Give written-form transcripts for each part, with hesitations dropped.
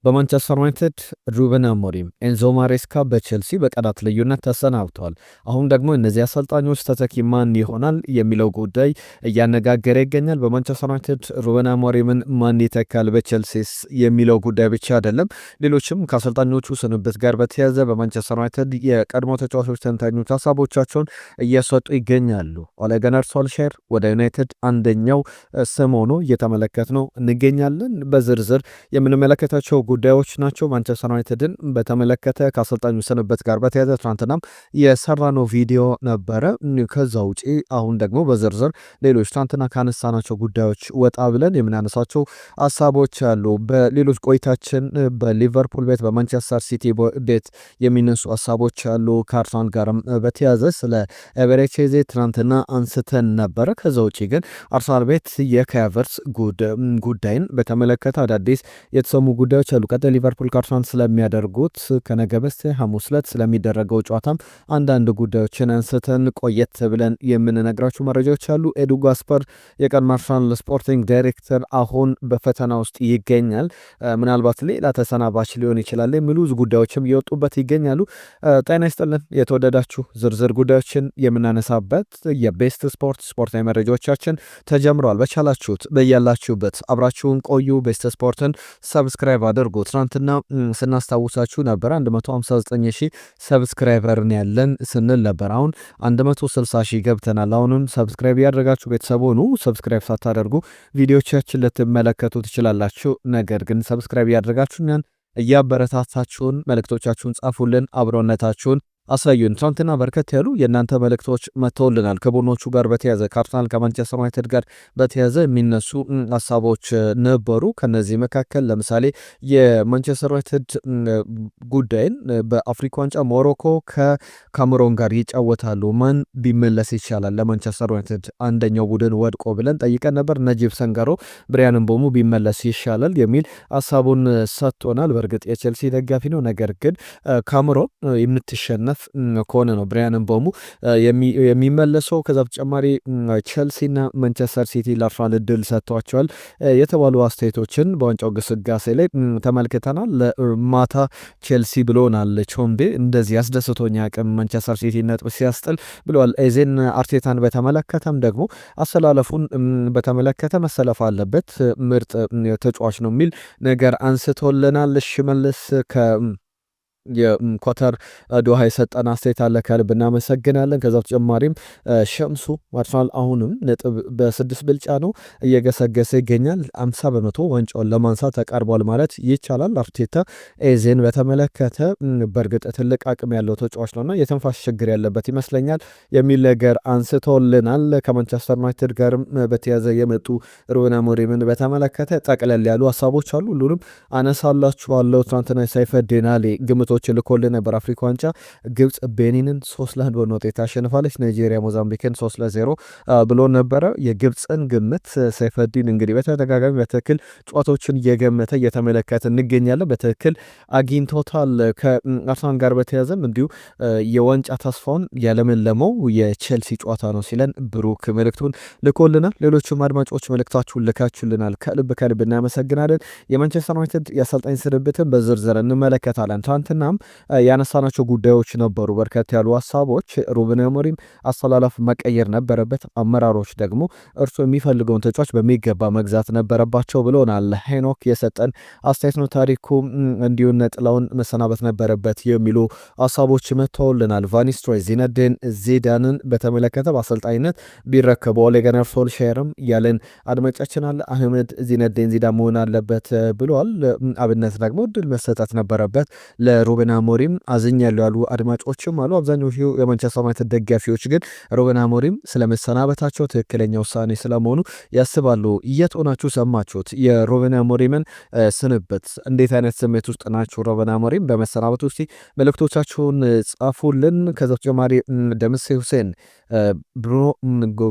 በማንቸስተር ዩናይትድ ሩበን አሞሪም፣ ኤንዞ ማሬስካ በቼልሲ በቀናት ልዩነት ተሰናብተዋል። አሁን ደግሞ እነዚህ አሰልጣኞች ተተኪ ማን ይሆናል የሚለው ጉዳይ እያነጋገረ ይገኛል። በማንቸስተር ዩናይትድ ሩበን አሞሪምን ማን ይተካል በቼልሲስ የሚለው ጉዳይ ብቻ አይደለም፣ ሌሎችም ከአሰልጣኞቹ ስንብት ጋር በተያያዘ በማንቸስተር ዩናይትድ የቀድሞ ተጫዋቾች ተንታኞች ሀሳቦቻቸውን እየሰጡ ይገኛሉ። ኦሌ ጉናር ሶልሻየር ወደ ዩናይትድ አንደኛው ስም ሆኖ እየተመለከት ነው እንገኛለን። በዝርዝር የምንመለከታቸው ጉዳዮች ናቸው። ማንቸስተር ዩናይትድን በተመለከተ ከአሰልጣኙ ስንብት ጋር በተያያዘ ትናንትናም የሰራነው ቪዲዮ ነበረ። ከዛ ውጪ አሁን ደግሞ በዝርዝር ሌሎች ትናንትና ካነሳናቸው ጉዳዮች ወጣ ብለን የምናነሳቸው ሀሳቦች አሉ። በሌሎች ቆይታችን በሊቨርፑል ቤት በማንቸስተር ሲቲ ቤት የሚነሱ ሀሳቦች አሉ። ከአርሰናል ጋርም በተያያዘ ስለ ኤቤሬቺዜ ትናንትና አንስተን ነበረ። ከዛ ውጪ ግን አርሰናል ቤት የካይ ሃቨርትዝ ጉዳይን በተመለከተ አዳዲስ የተሰሙ ጉዳዮች አሉ። ቀጣይ ሊቨርፑል ከአርሰናል ስለሚያደርጉት ከነገ በስቲያ ሐሙስ ዕለት ስለሚደረገው ጨዋታም አንዳንድ ጉዳዮችን አንስተን ቆየት ብለን የምንነግራችሁ መረጃዎች አሉ። ኤዱ ጋስፐር የቀድሞ አርሰናል ስፖርቲንግ ዳይሬክተር አሁን በፈተና ውስጥ ይገኛል። ምናልባት ሌላ ተሰናባች ሊሆን ይችላል የሚሉ ጉዳዮችም እየወጡበት ይገኛሉ። ጤና ይስጥልን የተወደዳችሁ ዝርዝር ጉዳዮችን የምናነሳበት የቤስት ስፖርታዊ መረጃዎቻችን ተጀምረዋል። በቻላችሁት በያላችሁበት አብራችሁን ቆዩ። ቤስት ስፖርትን ሰብስክራይብ አድርጉ። ትናንትና ስናስታውሳችሁ ነበር 159,000 ሰብስክራይበርን ያለን ስንል ነበር። አሁን 160,000 ገብተናል። አሁንም ሰብስክራይብ ያደረጋችሁ ቤተሰብ ሆኑ። ሰብስክራይብ ሳታደርጉ ቪዲዮቻችን ልትመለከቱ ትችላላችሁ። ነገር ግን ሰብስክራይብ ያደረጋችሁ እኛን እያበረታታችሁን መልእክቶቻችሁን ጻፉልን፣ አብሮነታችሁን አሳዩን። ትናንትና በርከት ያሉ የእናንተ መልእክቶች መጥተውልናል። ከቡድኖቹ ጋር በተያዘ ከአርሰናል ከማንቸስተር ዩናይትድ ጋር በተያዘ የሚነሱ ሀሳቦች ነበሩ። ከነዚህ መካከል ለምሳሌ የማንቸስተር ዩናይትድ ጉዳይን በአፍሪካ ዋንጫ ሞሮኮ ከካሜሮን ጋር ይጫወታሉ፣ ማን ቢመለስ ይቻላል ለማንቸስተር ዩናይትድ አንደኛው ቡድን ወድቆ ብለን ጠይቀን ነበር። ነጂብ ሰንጋሮ ብሪያን ምቦሞ ቢመለስ ይሻላል የሚል ሀሳቡን ሰጥቶናል። በእርግጥ የቼልሲ ደጋፊ ነው። ነገር ግን ካሜሮን የምትሸነፍ ከሆነ ነው ብሪያን ምቦሞ የሚመለሰው። ከዛ በተጨማሪ ቼልሲና ማንቸስተር ሲቲ ለአርሰናል እድል ሰጥቷቸዋል የተባሉ አስተያየቶችን በዋንጫው ግስጋሴ ላይ ተመልክተናል። ለማታ ቼልሲ ብሎናል ቾምቤ፣ እንደዚህ አስደስቶኛ አቅም ማንቸስተር ሲቲ ነጥብ ሲያስጥል ብለዋል። ኤዜን አርቴታን በተመለከተም ደግሞ አሰላለፉን በተመለከተ መሰለፍ አለበት፣ ምርጥ ተጫዋች ነው የሚል ነገር አንስቶልናል። ሽመልስ የኳታር ዶሃ የሰጠን አስተያየት አለ፣ ከልብ እናመሰግናለን። ከዛ በተጨማሪም ሸምሱ አርሰናል አሁንም ነጥብ በ6 ብልጫ ነው እየገሰገሰ ይገኛል። 50 በመቶ ዋንጫውን ለማንሳት ተቃርቧል ማለት ይቻላል። አርቴታ ኤዜን በተመለከተ በእርግጥ ትልቅ አቅም ያለው ተጫዋች ነውና የትንፋሽ ችግር ያለበት ይመስለኛል የሚል ነገር አንስቶልናል። ከማንቸስተር ዩናይትድ ጋርም በተያዘ የመጡ ሩበን አሞሪምን በተመለከተ ጠቅለል ያሉ ሀሳቦች አሉ። ሁሉንም አነሳላችኋለሁ። ትናንትና ሳይፈዲን አሊ ግምቶች ልኮልን ነበር። አፍሪካ ዋንጫ ግብጽ ቤኒንን 3-1 በሆነ ውጤት አሸንፋለች። ናይጄሪያ ሞዛምቢክን 3-0 ብሎ ነበረ። የግብጽን ግምት ሰይፈዲን እንግዲህ በተደጋጋሚ በትክክል ጨዋታዎችን እየገመተ እየተመለከተ እንገኛለን። በትክክል አግኝቶታል። ከአርሰናል ጋር በተያዘም እንዲሁ የዋንጫ ተስፋውን ያለመለመው የቼልሲ ጨዋታ ነው ሲለን ብሩክ መልእክቱን ልኮልናል። ሌሎችም አድማጮች መልእክታችሁን ልካችሁልናል። ከልብ እናመሰግናለን። የማንቸስተር ዩናይትድ የአሰልጣኝ ስንብትን በዝርዝር እንመለከታለን። ትናንትናም ያነሳናቸው ጉዳዮች ነበሩ። በርከት ያሉ ሀሳቦች። ሩበን አሞሪም አስተላለፍ መቀየር ነበረበት፣ አመራሮች ደግሞ እርሱ የሚፈልገውን ተጫዋች በሚገባ መግዛት ነበረባቸው ብሎናል። ሄኖክ የሰጠን አስተያየት ነው። ታሪኩ እንዲሁን ጥላውን መሰናበት ነበረበት የሚሉ ሀሳቦች መጥተውልናል። ቫን ኒስተልሮይ ዚነዲን ዚዳንን በተመለከተ በአሰልጣኝነት ቢረከቡ ኦሌ ጉናር ሶልሻየርም ያለን አድማጫችን አለ። አህመድ ዚነዲን ዚዳን መሆን አለበት ብለዋል። አብነት ደግሞ እድል መሰጠት ነበረበት ለሩበን አሞሪም አዝኛለሁ ያሉ አድማጮችም አሉ። አብዛኞቹ የማንቸስተር ዩናይትድ ደጋፊዎች ግን ሩበን አሞሪም ስለመሰናበታቸው ትክክለኛ ውሳኔ ስለመሆኑ ያስባሉ። የት ሆናችሁ ሰማችሁት? የሩበን አሞሪምን ስንብት እንዴት አይነት ስሜት ውስጥ ናችሁ? ሩበን አሞሪም በመሰናበቱ እስቲ መልእክቶቻችሁን ጻፉልን። ከዛ በተጨማሪ ደምሴ ሁሴን፣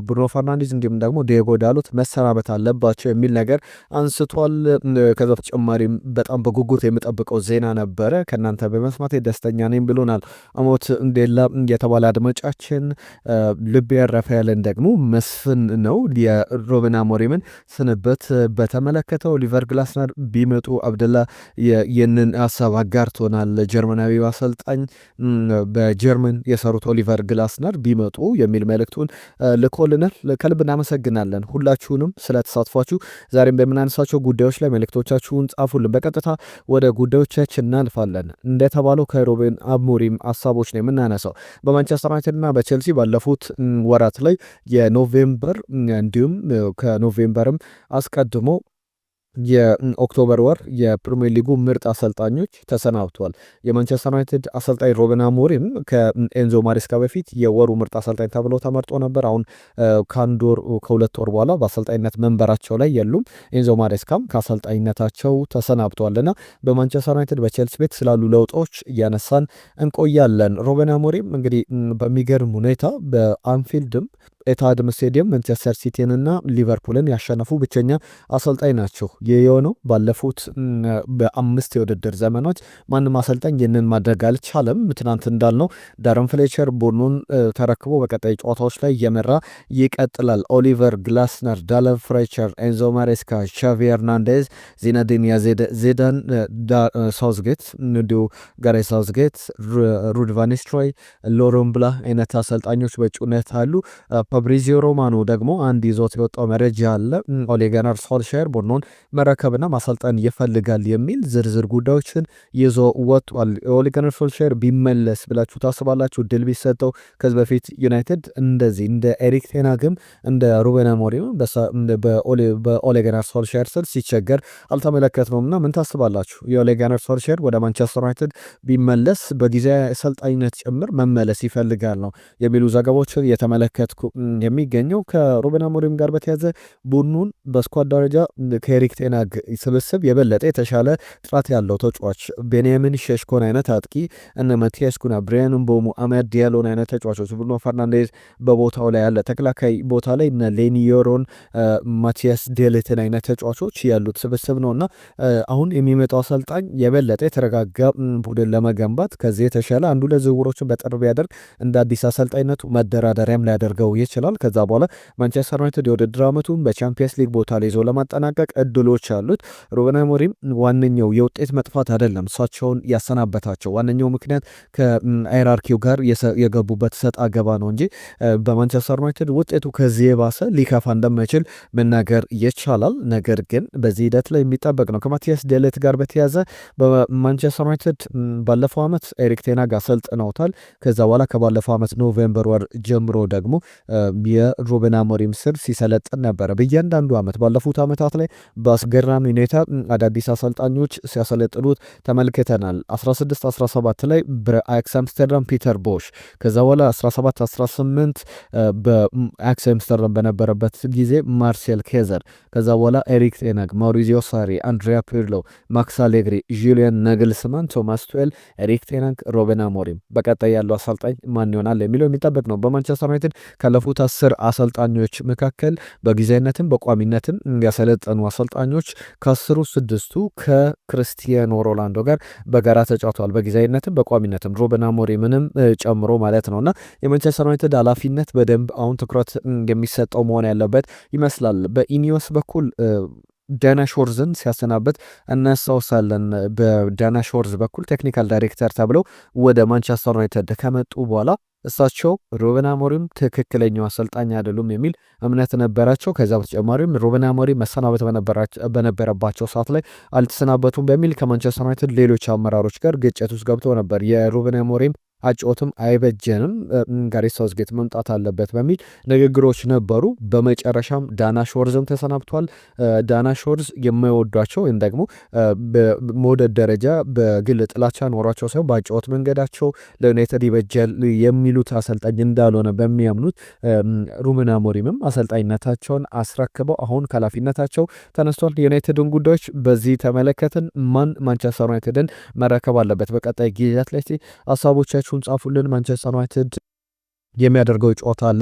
ብሩኖ ፈርናንዴዝ እንዲሁም ደግሞ ዲዮጎ ዳሎት መሰናበት አለባቸው የሚል ነገር አንስቷል። ከዛ በተጨማሪም በጣም በጉጉት የምጠብቀው ዜና ነበረ ከእናንተ በመስማት ደስተኛ ነኝ ብሎናል። አሞት እንዴላ የተባለ አድማጫችን ልብ ያረፈ ያለን ደግሞ መስፍን ነው። የሩበን አሞሪምን ስንበት በተመለከተ ኦሊቨር ግላስነር ቢመጡ አብደላ ይህንን ሀሳብ አጋርቶናል። ጀርመናዊው አሰልጣኝ በጀርመን የሰሩት ኦሊቨር ግላስነር ቢመጡ የሚል መልእክቱን ልኮልናል። ከልብ እናመሰግናለን ሁላችሁንም ስለተሳትፏችሁ። ዛሬም በምናነሳቸው ጉዳዮች ላይ መልእክቶቻችሁን ጻፉልን። በቀጥታ ወደ ጉዳዮቻችን እናልፋለን። እንደተባለው ከሩበን አሞሪም ሀሳቦች ነው የምናነሳው። በማንቸስተር ዩናይትድ እና በቼልሲ ባለፉት ወራት ላይ የኖቬምበር እንዲሁም ከኖቬምበርም አስቀድሞ የኦክቶበር ወር የፕሪሚየር ሊጉ ምርጥ አሰልጣኞች ተሰናብቷል። የማንቸስተር ዩናይትድ አሰልጣኝ ሩበን አሞሪም ከኤንዞ ማሬስካ በፊት የወሩ ምርጥ አሰልጣኝ ተብሎ ተመርጦ ነበር። አሁን ከሁለት ወር በኋላ በአሰልጣኝነት መንበራቸው ላይ የሉም። ኤንዞ ማሬስካም ከአሰልጣኝነታቸው ተሰናብተዋልና በማንቸስተር ዩናይትድ በቼልሲ ቤት ስላሉ ለውጦች እያነሳን እንቆያለን። ሩበን አሞሪም እንግዲህ በሚገርም ሁኔታ በአንፊልድም ኤታድም ስቴዲየም ማንቸስተር ሲቲንና ሊቨርፑልን ያሸነፉ ብቸኛ አሰልጣኝ ናቸው። ይህ የሆነው ባለፉት በ5 የውድድር ዘመኖች ማንም አሰልጣኝ ይህንን ማድረግ አልቻለም። ትናንት እንዳልነው ዳረን ፍሌቸር ቡድኑን ተረክቦ በቀጣይ ጨዋታዎች ላይ እየመራ ይቀጥላል። ኦሊቨር ግላስነር፣ ዳረን ፍሌቸር፣ ኤንዞ ማሬስካ፣ ሻቪ ሄርናንዴዝ፣ ዚነዲን ዚዳን፣ ሳውዝጌት እንዲሁ ጋሬት ሳውዝጌት፣ ሩድ ቫን ኒስተልሮይ፣ ሎረን ብላ አይነት አሰልጣኞች በእጩነት አሉ። ፋብሪዚዮ ሮማኖ ደግሞ አንድ ይዞት የወጣው መረጃ አለ። ኦሌ ጉናር ሶልሻየር ቡድኑን መረከብና ማሰልጠን ይፈልጋል የሚል ዝርዝር ጉዳዮችን ይዞ ወጥቷል። ኦሌ ጉናር ሶልሻየር ቢመለስ ብላችሁ ታስባላችሁ? ድል ቢሰጠው ከዚህ በፊት ዩናይትድ እንደዚህ እንደ ኤሪክ ቴናግም እንደ ሩበን አሞሪም በኦሌ ጉናር ሶልሻየር ስር ሲቸገር አልተመለከትነውም እና ምን ታስባላችሁ? የኦሌ ጉናር ሶልሻየር ወደ ማንቸስተር ዩናይትድ ቢመለስ በጊዜያዊ አሰልጣኝነት ጭምር መመለስ ይፈልጋል ነው የሚሉ ዘገባዎችን የተመለከትኩ የሚገኘው። ከሩበን አሞሪም ጋር በተያዘ ቡድኑን በስኳድ ደረጃ ከኤሪክ ቴናግ ስብስብ የበለጠ የተሻለ ጥራት ያለው ተጫዋች ቤንያሚን ሼሽኮን አይነት አጥቂ፣ እነ ማቲያስ ኩና፣ ብሪያን ምቦሞ፣ አማድ ዲያሎን አይነት ተጫዋቾች፣ ብሩኖ ፈርናንዴዝ በቦታው ላይ ያለ ተከላካይ ቦታ ላይ እነ ሌኒዮሮን፣ ማቲያስ ዴሊትን አይነት ተጫዋቾች ያሉት ስብስብ ነውና አሁን የሚመጣው አሰልጣኝ የበለጠ የተረጋጋ ቡድን ለመገንባት ከዚህ የተሻለ አንዱ ለዝውውሮችን በጥር ቢያደርግ እንደ አዲስ አሰልጣኝነቱ መደራደሪያም ሊያደርገው ይችላል። ከዛ በኋላ ማንቸስተር ዩናይትድ የውድድር ዓመቱን በቻምፒየንስ ሊግ ቦታ ላይ ይዞ ለማጠናቀቅ እድሎች አሉት። ሩበን አሞሪም ዋነኛው የውጤት መጥፋት አይደለም እሳቸውን ያሰናበታቸው፣ ዋነኛው ምክንያት ከሃይራርኪው ጋር የገቡበት ሰጥ አገባ ነው እንጂ በማንቸስተር ዩናይትድ ውጤቱ ከዚህ የባሰ ሊከፋ እንደማይችል መናገር ይቻላል። ነገር ግን በዚህ ሂደት ላይ የሚጠበቅ ነው። ከማቲያስ ዴሊት ጋር በተያዘ በማንቸስተር ዩናይትድ ባለፈው ዓመት ኤሪክ ቴናግ አሰልጥነውታል። ከዛ በኋላ ከባለፈው ዓመት ኖቬምበር ወር ጀምሮ ደግሞ የሩበን አሞሪም ስር ሲሰለጥን ነበረ። በእያንዳንዱ ዓመት ባለፉት ዓመታት ላይ በአስገራሚ ሁኔታ አዳዲስ አሰልጣኞች ሲያሰለጥኑት ተመልክተናል። 16-17 ላይ በአያክስ አምስተርዳም ፒተር ቦሽ፣ ከዛ በኋላ 17-18 በአያክስ አምስተርዳም በነበረበት ጊዜ ማርሴል ኬዘር፣ ከዛ በኋላ ኤሪክ ቴናግ፣ ማውሪዚዮ ሳሪ፣ አንድሪያ ፒርሎ፣ ማክስ አሌግሪ፣ ጁሊያን ናግልስማን፣ ቶማስ ቱዌል፣ ኤሪክ ቴናግ፣ ሩበን አሞሪም። በቀጣይ ያለው አሰልጣኝ ማን ይሆናል የሚለው የሚጠበቅ ነው። በማንቸስተር ዩናይትድ ካለፉት 10 አሰልጣኞች መካከል በጊዜያዊነትም በቋሚነትም ያሰለጠኑ አሰልጣኞች ከ10ሩ 6ቱ ከክርስቲያኖ ሮናልዶ ጋር በጋራ ተጫውተዋል። በጊዜያዊነትም በቋሚነትም ሩበን አሞሪምንም ጨምሮ ማለት ነውና የማንቸስተር ዩናይትድ ኃላፊነት በደንብ አሁን ትኩረት የሚሰጠው መሆን ያለበት ይመስላል። በኢኒዮስ በኩል ዳና ሾርዝን ሲያሰናበት እናስታውሳለን። በዳና ሾርዝ በኩል ቴክኒካል ዳይሬክተር ተብለው ወደ ማንቸስተር ዩናይትድ ከመጡ በኋላ እሳቸው ሩበን አሞሪም ትክክለኛው አሰልጣኝ አይደሉም የሚል እምነት ነበራቸው። ከዛ በተጨማሪም ሩበን አሞሪም መሰናበት በነበረባቸው ሰዓት ላይ አልተሰናበቱም በሚል ከማንቸስተር ዩናይትድ ሌሎች አመራሮች ጋር ግጭት ውስጥ ገብተው ነበር። የሩበን አሞሪም አጮትም አይበጀንም፣ ጋሬት ሳውዝጌት መምጣት አለበት በሚል ንግግሮች ነበሩ። በመጨረሻም ዳና ሾርዝም ተሰናብቷል። ዳና ሾርዝ የማይወዷቸው ወይም ደግሞ በመውደድ ደረጃ በግል ጥላቻ ኖሯቸው ሳይሆን በአጮት መንገዳቸው ለዩናይትድ ይበጃል የሚሉት አሰልጣኝ እንዳልሆነ በሚያምኑት ሩበን አሞሪምም አሰልጣኝነታቸውን አስረክበው አሁን ከኃላፊነታቸው ተነስቷል። የዩናይትድን ጉዳዮች በዚህ ተመለከትን። ማን ማንቸስተር ዩናይትድን መረከብ አለበት በቀጣይ ጊዜያት ላይ ሀሳቦቻችሁ ጻፉልን። ማንቸስተር ዩናይትድ የሚያደርገው ጨዋታ አለ።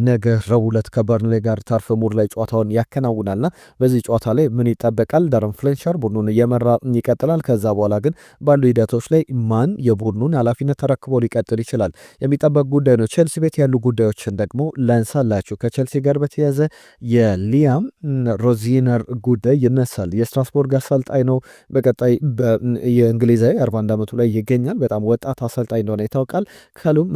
ነገ ረቡዕ ዕለት ከበርንሌ ጋር ተርፍ ሙር ላይ ጨዋታውን ያከናውናልና በዚህ ጨዋታ ላይ ምን ይጠበቃል? ዳረን ፍሌቸር ቡድኑን እየመራ ይቀጥላል። ከዛ በኋላ ግን ባሉ ሂደቶች ላይ ማን የቡድኑን ኃላፊነት ተረክቦ ሊቀጥል ይችላል የሚጠበቅ ጉዳይ ነው። ቼልሲ ቤት ያሉ ጉዳዮችን ደግሞ ላንሳላችሁ። ከቼልሲ ጋር በተያያዘ የሊያም ሮዚነር ጉዳይ ይነሳል። የስትራስቦርግ አሰልጣኝ ነው። በቀጣይ የእንግሊዛዊ 41 ዓመቱ ላይ ይገኛል። በጣም ወጣት አሰልጣኝ እንደሆነ ይታወቃል። ከሉም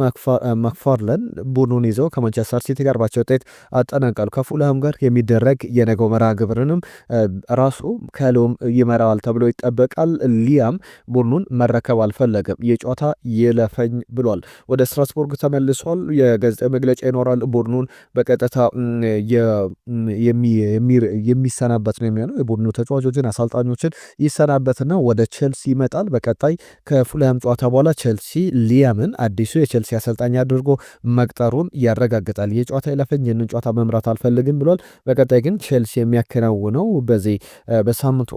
መክፋርለን ቡድኑን ይዘው ከማንቸስተር ሲቲ ጋር ባቸው ውጤት አጠናቃሉ። ከፉልሃም ጋር የሚደረግ የነገው መርሃ ግብርንም ራሱ ከሉም ይመራዋል ተብሎ ይጠበቃል። ሊያም ቡድኑን መረከብ አልፈለገም። የጨዋታ ይለፈኝ ብሏል። ወደ ስትራስቡርግ ተመልሷል። የጋዜጣ መግለጫ ይኖራል። ቡድኑን በቀጥታ የሚሰናበት ነው የሚሆነው። የቡድኑ ተጫዋቾችን አሰልጣኞችን ይሰናበትና ወደ ቼልሲ ይመጣል። በቀጣይ ከፉልሃም ጨዋታ በኋላ ቼልሲ ሊያምን አዲሱ የቼልሲ አሰልጣኝ አድርጎ መቅጠሩን ያረጋግጣል። ይህ ጨዋታ ይለፈኝ፣ ይህንን ጨዋታ መምራት አልፈልግም ብሏል። በቀጣይ ግን ቼልሲ የሚያከናውነው በዚህ በሳምንቱ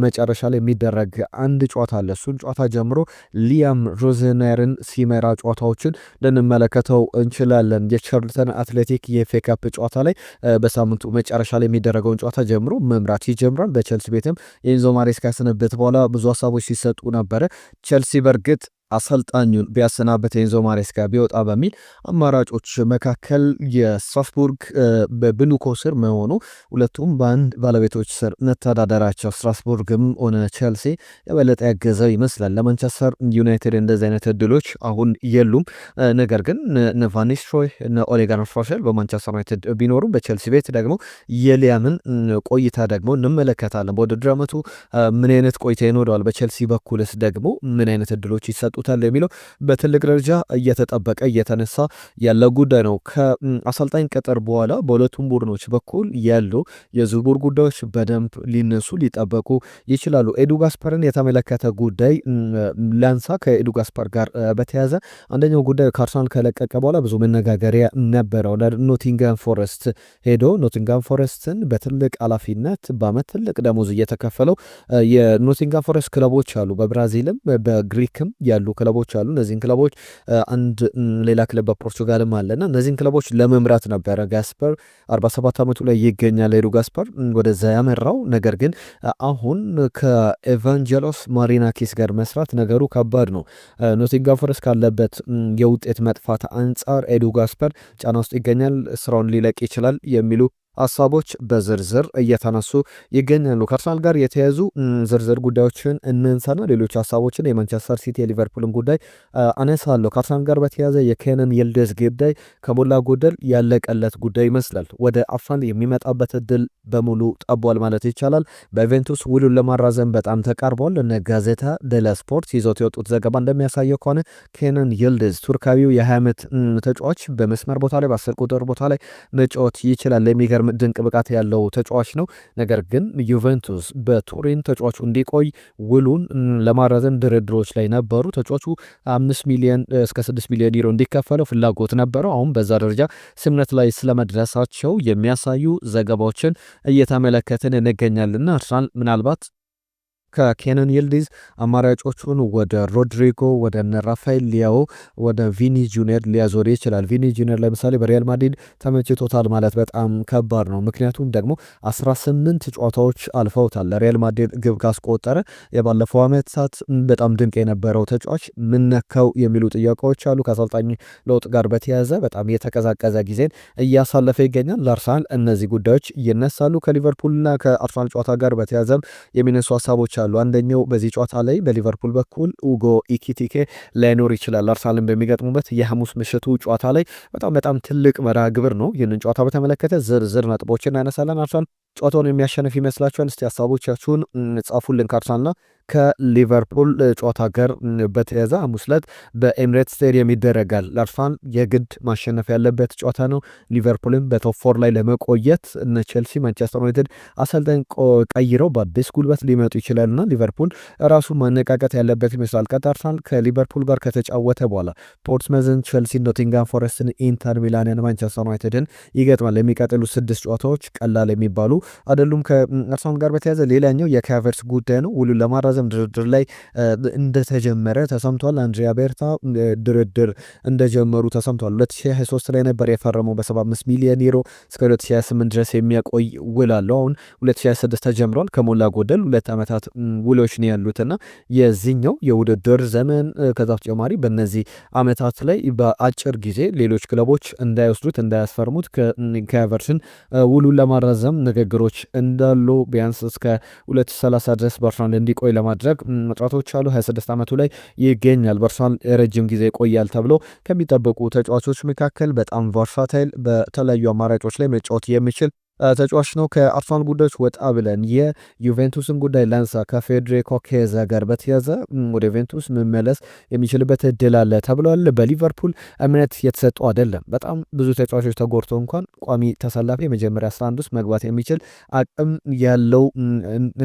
መጨረሻ ላይ የሚደረግ አንድ ጨዋታ አለ። እሱን ጨዋታ ጀምሮ ሊያም ሮዝነርን ሲመራ ጨዋታዎችን ልንመለከተው እንችላለን። የቸርልተን አትሌቲክ የኤፍኤ ካፕ ጨዋታ ላይ በሳምንቱ መጨረሻ ላይ የሚደረገውን ጨዋታ ጀምሮ መምራት ይጀምራል። በቼልሲ ቤትም የኤንዞ ማሬስካ ስንብት በኋላ ብዙ ሀሳቦች ሲሰጡ ነበረ። ቼልሲ በእርግጥ አሰልጣኙን ቢያሰናበት ኤንዞ ማሬስካ ቢወጣ በሚል አማራጮች መካከል የስትራስቡርግ በብሉኮ ስር መሆኑ ሁለቱም በአንድ ባለቤቶች ስር መተዳደራቸው ስትራስቡርግም ሆነ ቼልሲ የበለጠ ያገዘው ይመስላል። ለማንቸስተር ዩናይትድ እንደዚህ አይነት እድሎች አሁን የሉም። ነገር ግን ቫን ኒስተልሮይ ኦሌ ጉናር ሶልሻየር በማንቸስተር ዩናይትድ ቢኖሩም በቼልሲ ቤት ደግሞ የሊያምን ቆይታ ደግሞ እንመለከታለን። በውድድር ዓመቱ ምን አይነት ቆይታ ይኖረዋል? በቼልሲ በኩልስ ደግሞ ምን አይነት እድሎች ይሰጡ የሚለው በትልቅ ደረጃ እየተጠበቀ እየተነሳ ያለ ጉዳይ ነው። ከአሰልጣኝ ቅጥር በኋላ በሁለቱም ቡድኖች በኩል ያሉ የዝውውር ጉዳዮች በደንብ ሊነሱ ሊጠበቁ ይችላሉ። ኤዱ ጋስፐርን የተመለከተ ጉዳይ ላንሳ። ከኤዱ ጋስፐር ጋር በተያዘ አንደኛው ጉዳይ ከአርሰናል ከለቀቀ በኋላ ብዙ መነጋገሪያ ነበረው። ኖቲንጋም ፎረስት ሄዶ ኖቲንጋም ፎረስትን በትልቅ ኃላፊነት በአመት ትልቅ ደሞዝ እየተከፈለው የኖቲንጋም ፎረስት ክለቦች አሉ። በብራዚልም በግሪክም ያሉ ክለቦች አሉ። እነዚህን ክለቦች አንድ ሌላ ክለብ በፖርቹጋልም አለና እነዚህን ክለቦች ለመምራት ነበረ ጋስፐር 47 ዓመቱ ላይ ይገኛል። ኤዱ ጋስፐር ወደዛ ያመራው። ነገር ግን አሁን ከኤቫንጀሎስ ማሪናኪስ ጋር መስራት ነገሩ ከባድ ነው። ኖቲንጋም ፎረስት ካለበት የውጤት መጥፋት አንጻር ኤዱ ጋስፐር ጫና ውስጥ ይገኛል። ስራውን ሊለቅ ይችላል የሚሉ ሀሳቦች በዝርዝር እየተነሱ ይገኛሉ። ከአርሰናል ጋር የተያዙ ዝርዝር ጉዳዮችን እንንሳና ሌሎች ሀሳቦችን የማንቸስተር ሲቲ የሊቨርፑልን ጉዳይ አነሳለሁ። ከአርሰናል ጋር በተያዘ የኬነን ይልዲዝ ጉዳይ ከሞላ ጎደል ያለቀለት ጉዳይ ይመስላል። ወደ አርሰናል የሚመጣበት እድል በሙሉ ጠቧል ማለት ይቻላል። በኢቬንቱስ ውሉን ለማራዘም በጣም ተቃርቧል። እነ ጋዜታ ዴላ ስፖርት ይዞት የወጡት ዘገባ እንደሚያሳየው ከሆነ ኬነን ይልዲዝ ቱርካዊው የ20 ዓመት ተጫዋች በመስመር ቦታ ላይ በ10 ቁጥር ቦታ ላይ መጫወት ይችላል። የሚገርም ድንቅ ብቃት ያለው ተጫዋች ነው። ነገር ግን ዩቬንቱስ በቱሪን ተጫዋቹ እንዲቆይ ውሉን ለማራዘም ድርድሮች ላይ ነበሩ። ተጫዋቹ 5 ሚሊዮን እስከ 6 ሚሊዮን ዩሮ እንዲከፈለው ፍላጎት ነበረው። አሁን በዛ ደረጃ ስምነት ላይ ስለመድረሳቸው የሚያሳዩ ዘገባዎችን እየተመለከትን እንገኛልና አርሰናል ምናልባት ከኬነን ይልዲዝ አማራጮቹን ወደ ሮድሪጎ፣ ወደ ራፋኤል ሊያኦ፣ ወደ ቪኒ ጁኒየር ሊያዞር ይችላል። ቪኒ ጁኒየር ለምሳሌ በሪያል ማድሪድ ተመችቶታል ማለት በጣም ከባድ ነው። ምክንያቱም ደግሞ 18 ጨዋታዎች አልፈውታል። ለሪያል ማድሪድ ግብ ካስቆጠረ የባለፈው ዓመታት በጣም ድንቅ የነበረው ተጫዋች ምነካው የሚሉ ጥያቄዎች አሉ። ከአሰልጣኝ ለውጥ ጋር በተያያዘ በጣም የተቀዛቀዘ ጊዜን እያሳለፈ ይገኛል። ለአርሰናል እነዚህ ጉዳዮች ይነሳሉ። ከሊቨርፑልና ከአርሰናል ጨዋታ ጋር በተያያዘ የሚነሱ ሀሳቦች አሉ። አንደኛው በዚህ ጨዋታ ላይ በሊቨርፑል በኩል ኡጎ ኢኪቲኬ ላይኖር ይችላል። አርሰናልን በሚገጥሙበት የሐሙስ ምሽቱ ጨዋታ ላይ በጣም ትልቅ መርሃ ግብር ነው። ይህንን ጨዋታ በተመለከተ ዝርዝር ነጥቦችን እናነሳለን። አርሰናል ጨዋታውን የሚያሸንፍ ይመስላችኋል? እስቲ ሀሳቦቻችሁን ጻፉልን። ከአርሰናልና ከሊቨርፑል ጨዋታ ጋር በተያያዘ ሐሙስ ዕለት በኤምሬትስ ስቴዲየም ይደረጋል። ለአርሰናል የግድ ማሸነፍ ያለበት ጨዋታ ነው። ሊቨርፑልም በቶፕ 4 ላይ ለመቆየት እነ ቼልሲ፣ ማንቸስተር ዩናይትድ አሰልጣኝ ቀይረው በአዲስ ጉልበት ሊመጡ ይችላልና ሊቨርፑል ራሱ ማነቃቀት ያለበት ይመስላል። አርሰናል ከሊቨርፑል ጋር ከተጫወተ በኋላ ፖርትስመዝን፣ ቼልሲ፣ ኖቲንጋም ፎረስትን፣ ኢንተር ሚላንን፣ ማንቸስተር ዩናይትድን ይገጥማል። የሚቀጥሉ 6 ጨዋታዎች ቀላል የሚባሉ አይደሉም። ከአርሰናል ጋር በተያያዘ ሌላኛው የካቨርስ ጉዳይ ነው። ውሉን ለማራዘም በተያያዘም ድርድር ላይ እንደተጀመረ ተሰምቷል። አንድሪያ ቤርታ ድርድር እንደጀመሩ ተሰምቷል። 2023 ላይ ነበር የፈረመው በ75 ሚሊዮን ዩሮ እስከ 2028 ድረስ የሚያቆይ ውል አለው። አሁን 2026 ተጀምሯል። ከሞላ ጎደል 2 ዓመታት ውሎች ነው ያሉትና የዚህኛው የውድድር ዘመን ከዛ ተጨማሪ በእነዚህ ዓመታት ላይ በአጭር ጊዜ ሌሎች ክለቦች እንዳይወስዱት እንዳያስፈርሙት ከኤቨርተን ውሉን ለማራዘም ንግግሮች እንዳሉ ቢያንስ እስከ 2030 ድረስ በአርሰናል እንዲቆይ ለማድረግ ጥረቶች አሉ። 26 ዓመቱ ላይ ይገኛል። በአርሰናል ረጅም ጊዜ ይቆያል ተብሎ ከሚጠበቁ ተጫዋቾች መካከል በጣም ቨርሳታይል በተለያዩ አማራጮች ላይ መጫወት የሚችል ተጫዋች ነው። ከአርሰናል ጉዳዮች ወጣ ብለን የዩቬንቱስን ጉዳይ ላንሳ። ከፌዴሪኮ ኬዛ ጋር በተያዘ ወደ ዩቬንቱስ መመለስ የሚችልበት እድል አለ ተብሏል። በሊቨርፑል እምነት የተሰጠው አይደለም። በጣም ብዙ ተጫዋቾች ተጎድቶ እንኳን ቋሚ ተሰላፊ የመጀመሪያ 11 ውስጥ መግባት የሚችል አቅም ያለው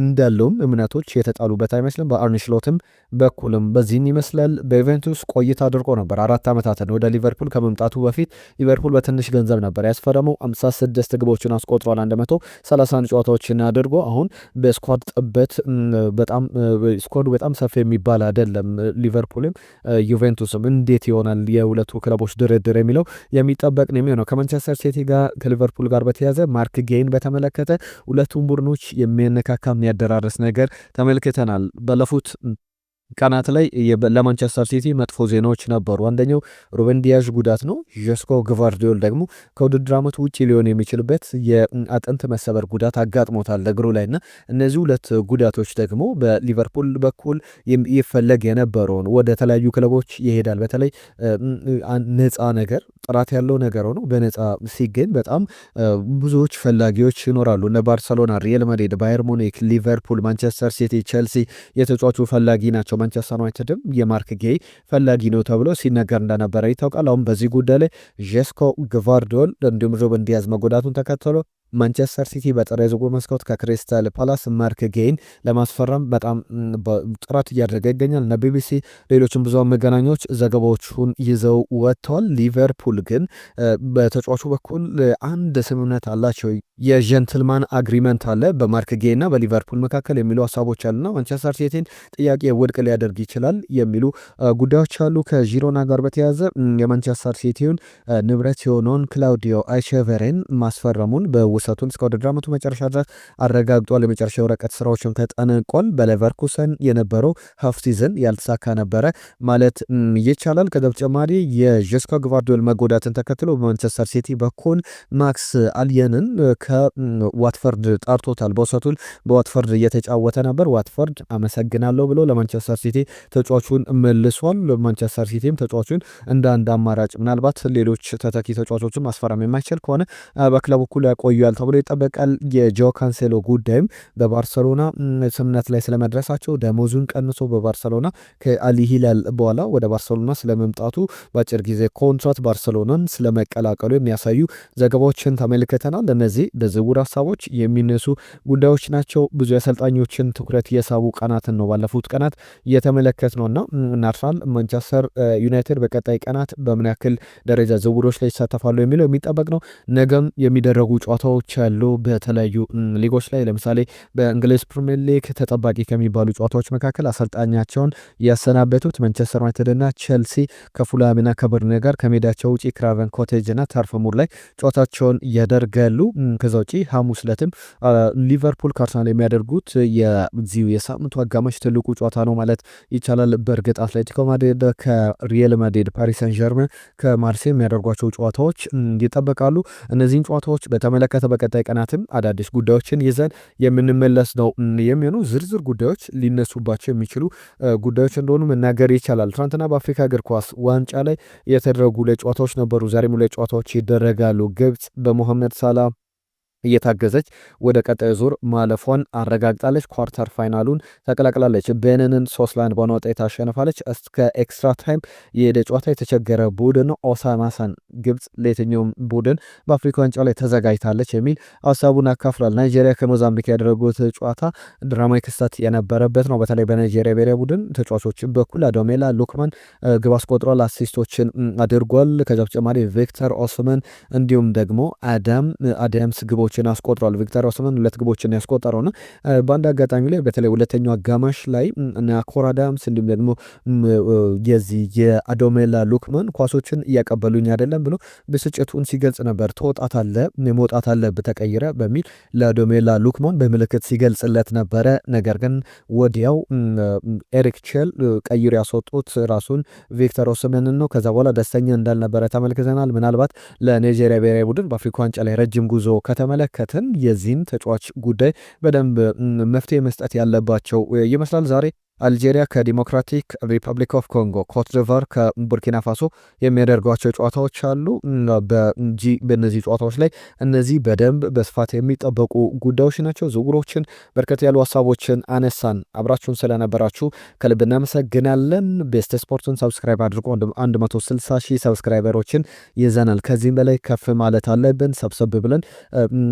እንዳለውም እምነቶች የተጣሉበት አይመስልም። በአርነ ስሎትም በኩልም በዚህን ይመስላል። በዩቬንቱስ ቆይታ አድርጎ ነበር 4 ዓመታትን። ወደ ሊቨርፑል ከመምጣቱ በፊት ሊቨርፑል በትንሽ ገንዘብ ነበር ያስፈረመው። 56 ግቦችን አስቆጥሯል። 131 ጨዋታዎችን አድርጎ አሁን በስኳድ ጥበት ስኳዱ በጣም ሰፊ የሚባል አይደለም። ሊቨርፑልም ዩቬንቱስም እንዴት ይሆናል የሁለቱ ክለቦች ድርድር የሚለው የሚጠበቅ ነው የሚሆነው። ከማንቸስተር ሲቲ ጋር ከሊቨርፑል ጋር በተያዘ ማርክ ጌይን በተመለከተ ሁለቱም ቡድኖች የሚያነካካ የሚያደራረስ ነገር ተመልክተናል። ባለፉት ቀናት ላይ ለማንቸስተር ሲቲ መጥፎ ዜናዎች ነበሩ። አንደኛው ሩበን ዲያዝ ጉዳት ነው። ጀስኮ ግቫርዲዮል ደግሞ ከውድድር ዓመቱ ውጭ ሊሆን የሚችልበት የአጥንት መሰበር ጉዳት አጋጥሞታል እግሩ ላይ እና እነዚህ ሁለት ጉዳቶች ደግሞ በሊቨርፑል በኩል ይፈለግ የነበረውን ወደ ተለያዩ ክለቦች ይሄዳል። በተለይ ነፃ ነገር ጥራት ያለው ነገር ሆኖ በነፃ ሲገኝ በጣም ብዙዎች ፈላጊዎች ይኖራሉ። እነ ባርሰሎና፣ ሪያል ማድሪድ፣ ባየር ሙኒክ፣ ሊቨርፑል፣ ማንቸስተር ሲቲ፣ ቼልሲ የተጫዋቹ ፈላጊ ናቸው። ማንቸስተር ዩናይትድም የማርክ ጌይ ፈላጊ ነው ተብሎ ሲነገር እንደነበረ ይታወቃል። አሁን በዚህ ጉዳይ ላይ ጀስኮ ግቫርዲዮል እንዲሁም ሩበን ዲያዝ መጎዳቱን ተከትሎ ማንቸስተር ሲቲ በጥር የዝውውር መስኮት ከክሪስታል ፓላስ ማርክ ጌይን ለማስፈረም በጣም ጥረት እያደረገ ይገኛል። እና ቢቢሲ ሌሎችም ብዙ መገናኛዎች ዘገባዎቹን ይዘው ወጥተዋል። ሊቨርፑል ግን በተጫዋቹ በኩል አንድ ስምምነት አላቸው። የጀንትልማን አግሪመንት አለ በማርክ ጌይና በሊቨርፑል መካከል የሚሉ ሀሳቦች አሉና ማንቸስተር ሲቲን ጥያቄ ውድቅ ሊያደርግ ይችላል የሚሉ ጉዳዮች አሉ። ከዢሮና ጋር በተያያዘ የማንቸስተር ሲቲውን ንብረት የሆነውን ክላውዲዮ አይቼቨሬን ማስፈረሙን በውሰቱን እስከ ውድድር ዓመቱ መጨረሻ ድረስ አረጋግጧል። የመጨረሻ የወረቀት ስራዎችም ተጠናቋል። በሌቨርኩሰን የነበረው ሀፍ ሲዝን ያልተሳካ ነበረ ማለት ይቻላል። ከዛ በተጨማሪ የጀስኮ ግቫርዲዮል መጎዳትን ተከትሎ በማንቸስተር ሲቲ በኩል ማክስ አልየንን ከዋትፈርድ ጠርቶታል። በውሰቱን በዋትፈርድ እየተጫወተ ነበር። ዋትፈርድ አመሰግናለሁ ብሎ ለማንቸስተር ሲቲ ተጫዋቹን መልሷል። ማንቸስተር ሲቲም ተጫዋቹን እንደ አንድ አማራጭ ምናልባት ሌሎች ተተኪ ተጫዋቾችን ማስፈረም የማይችል ከሆነ በክለቡ እኩል ያቆያል ተብሎ ይጠበቃል። የጆ ካንሴሎ ጉዳይም በባርሰሎና ስምምነት ላይ ስለመድረሳቸው ደሞዙን ቀንሶ በባርሰሎና ከአል ሂላል በኋላ ወደ ባርሰሎና ስለመምጣቱ በአጭር ጊዜ ኮንትራት ባርሰሎናን ስለመቀላቀሉ የሚያሳዩ ዘገባዎችን ተመልክተናል። እነዚህ በዝውውር ሀሳቦች የሚነሱ ጉዳዮች ናቸው። ብዙ የአሰልጣኞችን ትኩረት የሳቡ ቀናትን ነው ባለፉት ቀናት እየተመለከት ነውና አርሰናል፣ ማንቸስተር ዩናይትድ በቀጣይ ቀናት በምን ያክል ደረጃ ዝውውሮች ላይ ይሳተፋሉ የሚለው የሚጠበቅ ነው። ነገም የሚደረጉ ጨዋታዎች ያሉ በተለያዩ ሊጎች ላይ ለምሳሌ በእንግሊዝ ፕሪሚየር ሊግ ተጠባቂ ከሚባሉ ጨዋታዎች መካከል አሰልጣኛቸውን ያሰናበቱት ማንቸስተር ዩናይትድ እና ቼልሲ ከፉላምና ከበርነ ጋር ከሜዳቸው ውጪ ክራቨን ኮቴጅ እና ተርፍ ሙር ላይ ጨዋታቸውን ያደርጋሉ። ከዛ ውጪ ሐሙስ ዕለትም ሊቨርፑል ከአርሰናል የሚያደርጉት የዚሁ የሳምንቱ አጋማሽ ትልቁ ጨዋታ ነው ማለት ይቻላል። በእርግጥ አትሌቲኮ ማድሪድ ከሪያል ማድሪድ፣ ፓሪስ ሰን ዠርመን ከማርሴይ የሚያደርጓቸው ጨዋታዎች ይጠበቃሉ። እነዚህን ጨዋታዎች በተመለከተ በቀጣይ ቀናትም አዳዲስ ጉዳዮችን ይዘን የምንመለስ ነው የሚሆኑ። ዝርዝር ጉዳዮች ሊነሱባቸው የሚችሉ ጉዳዮች እንደሆኑ መናገር ይቻላል። ትናንትና በአፍሪካ እግር ኳስ ዋንጫ ላይ የተደረጉ ጨዋታዎች ነበሩ። ዛሬም ጨዋታዎች ይደረጋሉ። ግብጽ በሞሐመድ ሳላ እየታገዘች ወደ ቀጣዩ ዙር ማለፏን አረጋግጣለች። ኳርተር ፋይናሉን ተቀላቅላለች። ቤኒንን 3-1 በሆነ ውጤት አሸንፋለች። እስከ ኤክስትራ ታይም የሄደ ጨዋታ የተቸገረ ቡድን ነው። ኦሳማሳን ግብጽ ለየትኛውም ቡድን በአፍሪካ ዋንጫ ላይ ተዘጋጅታለች የሚል ሀሳቡን አካፍሏል። ናይጄሪያ ከሞዛምቢክ ያደረጉት ጨዋታ ድራማዊ ክስተት የነበረበት ነው። በተለይ በናይጄሪያ ብሔራዊ ቡድን ተጫዋቾች በኩል አዶሜላ ሉክማን ግብ አስቆጥሯል፣ አሲስቶችን አድርጓል። ከዛ በተጨማሪ ቪክተር ኦስመን እንዲሁም ደግሞ አዳምስ ግቦች ግቦችን አስቆጥሯል። ቪክተር ኦስመን 2 ግቦችን ያስቆጠረውና በአንድ አጋጣሚ ላይ በተለይ ሁለተኛው አጋማሽ ላይ ናኮር አዳምስ እንዲሁም ደግሞ የዚህ የአዶሜላ ሉክማን ኳሶችን እያቀበሉኝ አይደለም ብሎ ብስጭቱን ሲገልጽ ነበር። ትወጣታለህ፣ መውጣት አለብህ ተቀይረ በሚል ለአዶሜላ ሉክማን በምልክት ሲገልጽለት ነበረ። ነገር ግን ወዲያው ኤሪክ ቼል ቀይሮ ያስወጡት ራሱን ቪክተር ኦስመንን ነው። ከዛ በኋላ ደስተኛ እንዳልነበረ ተመልክተናል። ምናልባት ለናይጄሪያ ብሔራዊ ቡድን በአፍሪካ ዋንጫ ላይ ረጅም ጉዞ ከተመለከትን የዚህን ተጫዋች ጉዳይ በደንብ መፍትሄ መስጠት ያለባቸው ይመስላል። ዛሬ አልጄሪያ ከዲሞክራቲክ ሪፐብሊክ ኦፍ ኮንጎ፣ ኮትዲቫር ከቡርኪና ፋሶ የሚያደርጓቸው ጨዋታዎች አሉ። በእነዚህ ጨዋታዎች ላይ እነዚህ በደንብ በስፋት የሚጠበቁ ጉዳዮች ናቸው። ዝውውሮችን በርከት ያሉ ሀሳቦችን አነሳን። አብራችሁን ስለነበራችሁ ከልብ እናመሰግናለን። ቤስት ስፖርትን ሰብስክራይብ አድርጎ 160 ሺህ ሰብስክራይበሮችን ይዘናል። ከዚህም በላይ ከፍ ማለት አለብን። ሰብሰብ ብለን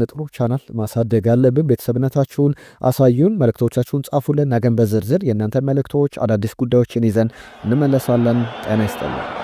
ጥሩ ቻናል ማሳደግ አለብን። ቤተሰብነታችሁን አሳዩን፣ መልእክቶቻችሁን ጻፉልን። ነገን በዝርዝር የእናንተ መልእክቶች፣ አዳዲስ ጉዳዮችን ይዘን እንመለሳለን። ጤና ይስጥልን።